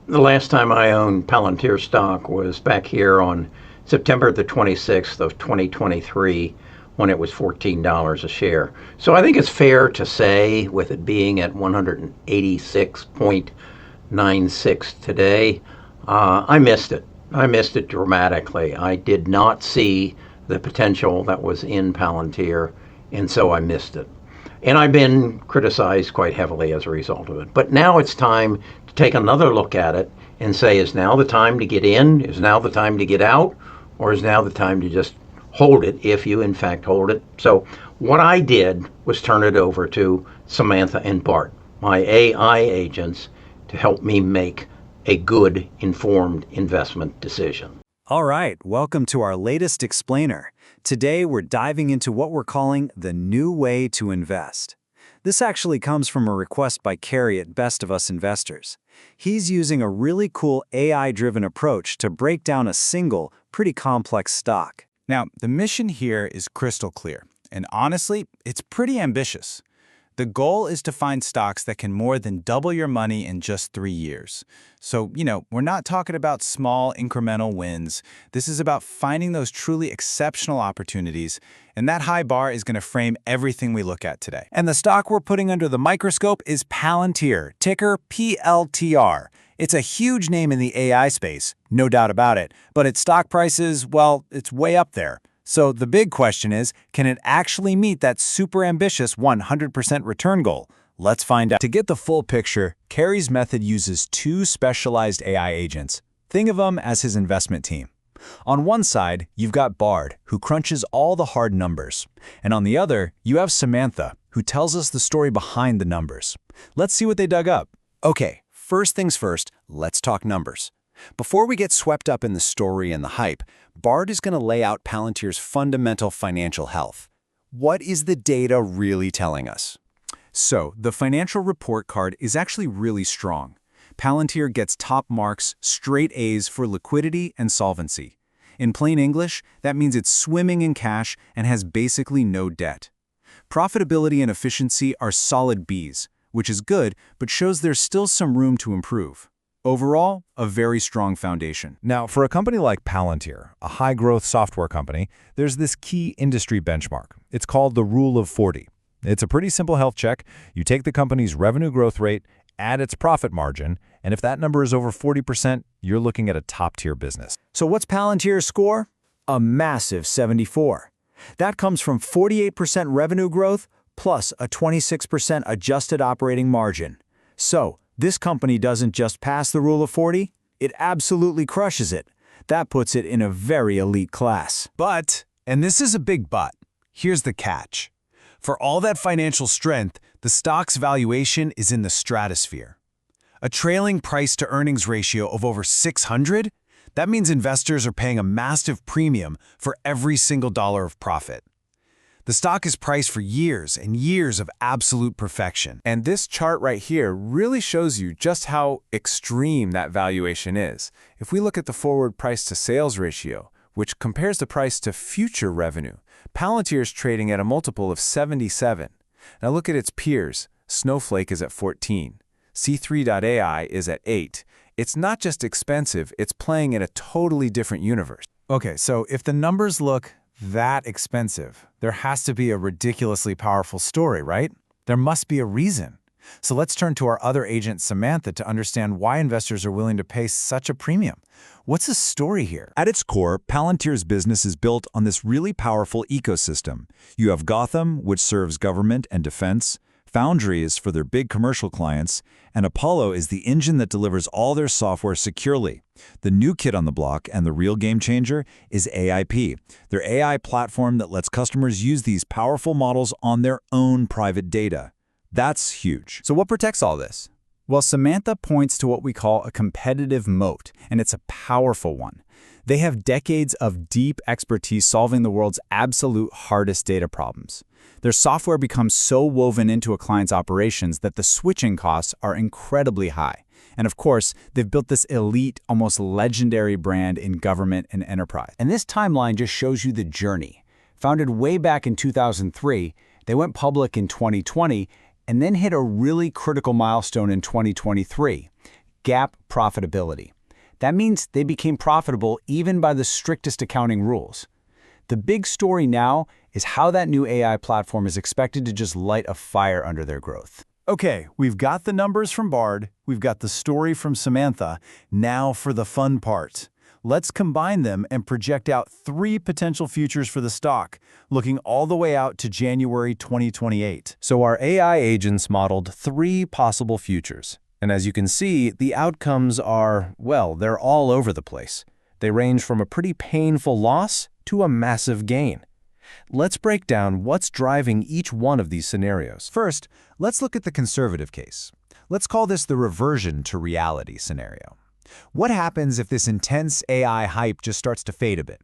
The last time I owned Palantir stock was back here on September the 26th of 2023 when it was $14 a share. So I think it's fair to say, with it being at 186.96 today, I missed it. I missed it dramatically. I did not see the potential that was in Palantir, and so I missed it. And I've been criticized quite heavily as a result of it. But now it's time to take another look at it and say, is now the time to get in? Is now the time to get out? Or is now the time to just hold it, if you in fact hold it? So what I did was turn it over to Samantha and Bart, my AI agents, to help me make a good, informed investment decision. All right, welcome to our latest explainer. Today we're diving into what we're calling the new way to invest. This actually comes from a request by Kerry at Best of Us Investors. He's using a really cool AI-driven approach to break down a single, pretty complex stock. Now, the mission here is crystal clear, and honestly, it's pretty ambitious. The goal is to find stocks that can more than double your money in just 3 years. So, we're not talking about small incremental wins. This is about finding those truly exceptional opportunities, and that high bar is going to frame everything we look at today. And the stock we're putting under the microscope is Palantir, ticker PLTR. It's a huge name in the AI space, no doubt about it, but its stock price is, well, it's way up there. So the big question is, can it actually meet that super ambitious 100% return goal? Let's find out. To get the full picture, Kerry's method uses two specialized AI agents. Think of them as his investment team. On one side, you've got Bard, who crunches all the hard numbers. And on the other, you have Samantha, who tells us the story behind the numbers. Let's see what they dug up. Okay, first things first, let's talk numbers. Before we get swept up in the story and the hype, Bard is going to lay out Palantir's fundamental financial health. What is the data really telling us? So, the financial report card is actually really strong. Palantir gets top marks, straight A's for liquidity and solvency. In plain English, that means it's swimming in cash and has basically no debt. Profitability and efficiency are solid B's, which is good, but shows there's still some room to improve. Overall, a very strong foundation. Now, for a company like Palantir, a high-growth software company, there's this key industry benchmark. It's called the Rule of 40. It's a pretty simple health check. You take the company's revenue growth rate, add its profit margin, and if that number is over 40%, you're looking at a top-tier business. So what's Palantir's score? A massive 74. That comes from 48% revenue growth plus a 26% adjusted operating margin. So, this company doesn't just pass the Rule of 40, it absolutely crushes it. That puts it in a very elite class. But, and this is a big but, here's the catch. For all that financial strength, the stock's valuation is in the stratosphere. A trailing price-to-earnings ratio of over 600? That means investors are paying a massive premium for every single dollar of profit. The stock is priced for years and years of absolute perfection. And this chart right here really shows you just how extreme that valuation is. If we look at the forward price-to-sales ratio, which compares the price to future revenue, Palantir is trading at a multiple of 77. Now look at its peers. Snowflake is at 14. C3.ai is at 8. It's not just expensive, it's playing in a totally different universe. Okay, so if the numbers look that expensive, there has to be a ridiculously powerful story, right? There must be a reason. So let's turn to our other agent, Samantha, to understand why investors are willing to pay such a premium. What's the story here? At its core, Palantir's business is built on this really powerful ecosystem. You have Gotham, which serves government and defense, Foundry is for their big commercial clients, and Apollo is the engine that delivers all their software securely. The new kid on the block and the real game changer is AIP, their AI platform that lets customers use these powerful models on their own private data. That's huge. So what protects all this? Well, Samantha points to what we call a competitive moat, and it's a powerful one. They have decades of deep expertise solving the world's absolute hardest data problems. Their software becomes so woven into a client's operations that the switching costs are incredibly high. And of course, they've built this elite, almost legendary brand in government and enterprise. And this timeline just shows you the journey. Founded way back in 2003, they went public in 2020, and then hit a really critical milestone in 2023, GAAP profitability. That means they became profitable even by the strictest accounting rules. The big story now is how that new AI platform is expected to just light a fire under their growth. Okay, we've got the numbers from Bard, we've got the story from Samantha. Now for the fun part. Let's combine them and project out 3 potential futures for the stock, looking all the way out to January 2028. So our AI agents modeled 3 possible futures. And as you can see, the outcomes are, well, they're all over the place. They range from a pretty painful loss to a massive gain. Let's break down what's driving each one of these scenarios. First, let's look at the conservative case. Let's call this the reversion to reality scenario. What happens if this intense AI hype just starts to fade a bit?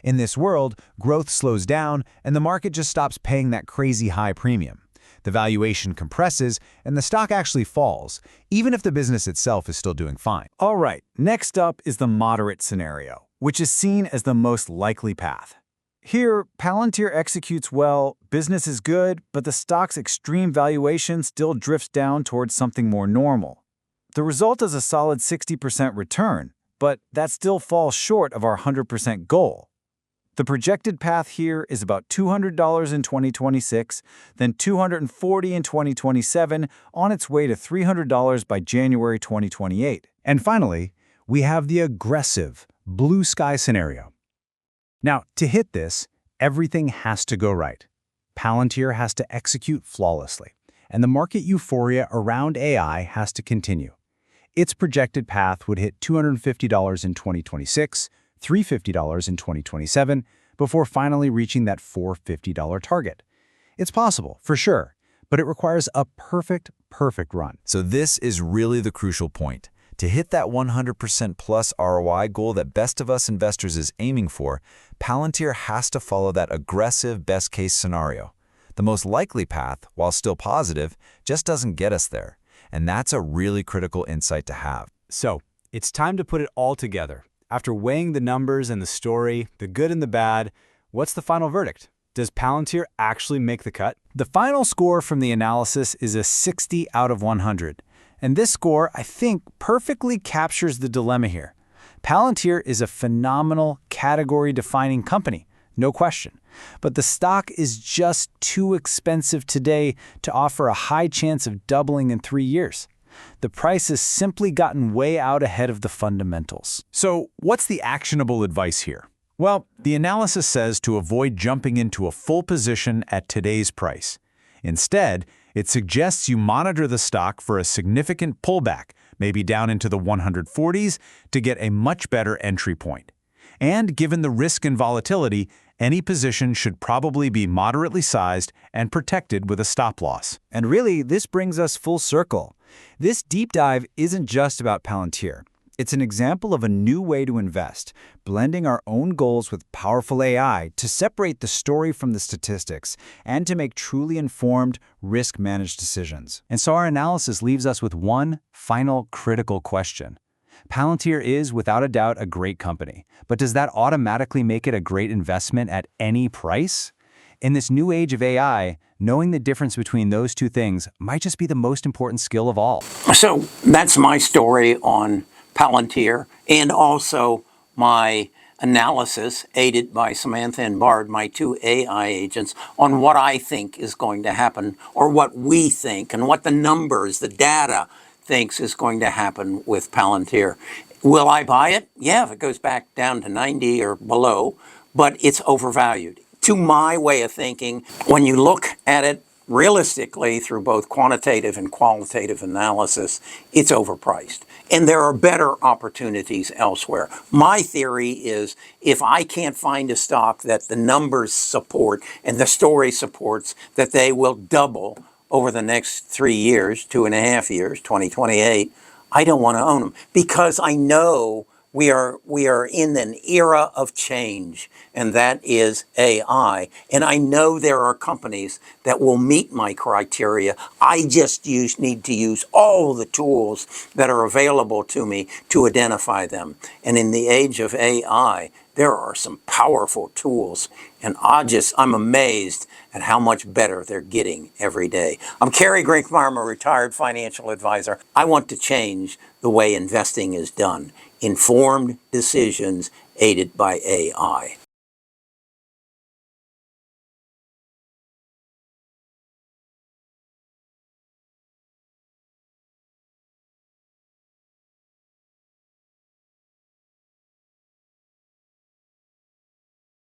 In this world, growth slows down and the market just stops paying that crazy high premium. The valuation compresses and the stock actually falls, even if the business itself is still doing fine. All right, next up is the moderate scenario, which is seen as the most likely path. Here, Palantir executes well, business is good, but the stock's extreme valuation still drifts down towards something more normal. The result is a solid 60% return, but that still falls short of our 100% goal. The projected path here is about $200 in 2026, then $240 in 2027, on its way to $300 by January 2028. And finally, we have the aggressive blue sky scenario. Now, to hit this, everything has to go right. Palantir has to execute flawlessly, and the market euphoria around AI has to continue. Its projected path would hit $250 in 2026, $350 in 2027, before finally reaching that $450 target. It's possible, for sure, but it requires a perfect run. So this is really the crucial point. To hit that 100% plus ROI goal that Best of Us investors is aiming for, Palantir has to follow that aggressive best-case scenario. The most likely path, while still positive, just doesn't get us there. And that's a really critical insight to have. So, it's time to put it all together. After weighing the numbers and the story, the good and the bad, what's the final verdict? Does Palantir actually make the cut? The final score from the analysis is a 60 out of 100. And this score, I think, perfectly captures the dilemma here. Palantir is a phenomenal category-defining company, no question. But the stock is just too expensive today to offer a high chance of doubling in 3 years. The price has simply gotten way out ahead of the fundamentals. So, what's the actionable advice here? Well, the analysis says to avoid jumping into a full position at today's price. Instead, it suggests you monitor the stock for a significant pullback, maybe down into the 140s, to get a much better entry point. And given the risk and volatility, any position should probably be moderately sized and protected with a stop loss. And really, this brings us full circle. This deep dive isn't just about Palantir. It's an example of a new way to invest, blending our own goals with powerful AI to separate the story from the statistics and to make truly informed, risk-managed decisions. And so our analysis leaves us with one final critical question. Palantir is, without a doubt, a great company, but does that automatically make it a great investment at any price? In this new age of AI, knowing the difference between those two things might just be the most important skill of all. So that's my story on Palantir, and also my analysis, aided by Samantha and Bard, my 2 AI agents, on what I think is going to happen, or what we think, and what the numbers, the data, thinks is going to happen with Palantir. Will I buy it? Yeah, if it goes back down to 90 or below, but it's overvalued. To my way of thinking, when you look at it realistically through both quantitative and qualitative analysis, it's overpriced. And there are better opportunities elsewhere. My theory is if I can't find a stock that the numbers support and the story supports that they will double over the next 3 years, 2.5 years, 2028, I don't want to own them, because I know we are in an era of change, and that is AI. And I know there are companies that will meet my criteria. I just need to use all the tools that are available to me to identify them. And in the age of AI, There are some powerful tools, and I'm amazed at how much better they're getting every day. I'm Kerry Grinkmeyer. I'm a retired financial advisor. I want to change the way investing is done. Informed decisions aided by AI.